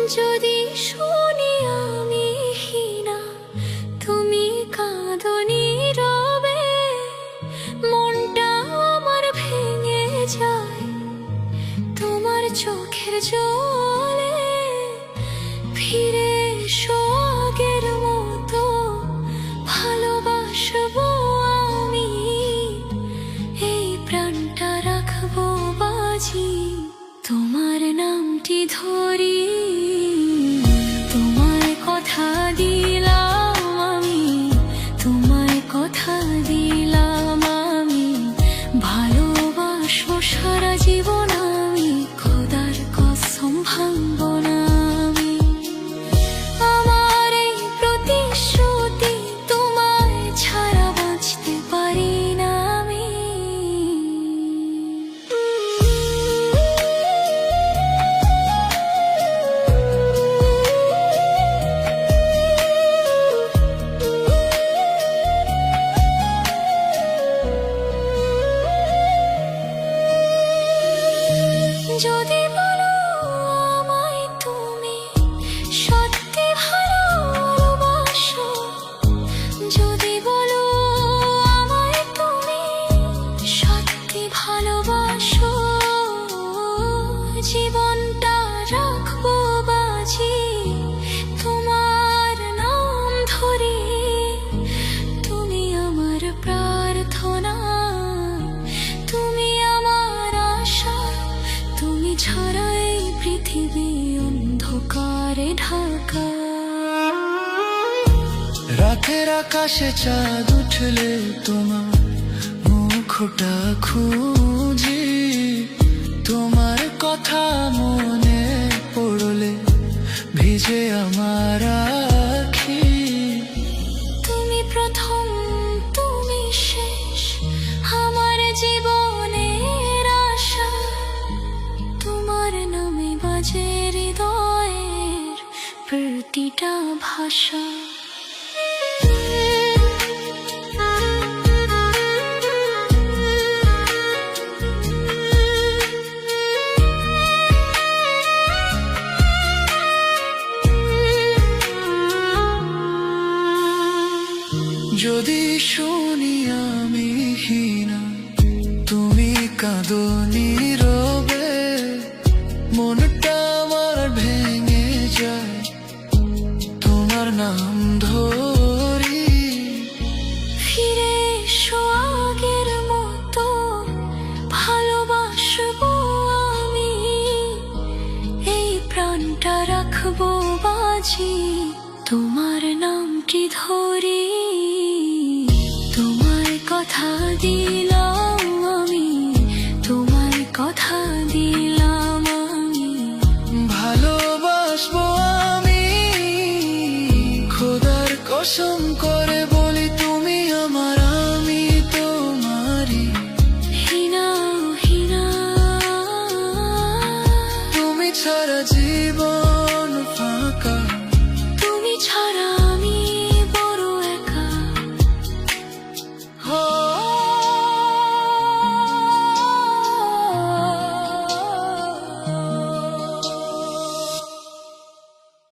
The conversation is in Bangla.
যদি শুনি আমি হীনা, তুমি কাঁদো নীরবে, মনটা আমার ভেঙে যায় তোমার চোখের জলে। ফিরে এসো আগের মতো, ভালোবাসবো আমি, এই প্রাণটা রাখবো বাজি তোমার নামটি ধরি। তোমায় কথা দিলাম আমি, তোমায় কথা দিলাম আমি, ভালোবাসবো সারা জীবন আমি, খোদার কসম ভাঙবো না আমি। আমার এই প্রতিশ্রুতি, তোমায় ছাড়া বাঁচতে পারি না আমি। যদি বলো আমায় তুমি সত্যি ভালোবাসো, যদি বলো আমায় তুমি সত্যি ভালোবাসো, জীবনটা রাখবো বাজি তোমার নাম ধরে। তুমি আমার প্রার্থনা, তুমি আমার আশা, তুমি ছাড়া এই পৃথিবী অন্ধকারে ঢাকা। রাতের আকাশে চাঁদ উঠলে তোমার মুখটা খুঁজি, তোমার কথা মনে পড়লে ভিজে আমার আখি। তুমি প্রথম, তুমি শেষ, আমার জীবনের আশা, তোমার নামে বাজে হৃদয়ের প্রতিটা ভাষা। যদি শুনি আমি হীনা, তুমি কাঁদো নীরবে, মনটা আমার ভেঙে যায় তোমার নাম ধরি। ফিরে এসো আগের মতো, ভালোবাসবো আমি, এই প্রাণটা রাখবো বাজি তোমার নামটি ধরি। তোমায় কথা দিলাম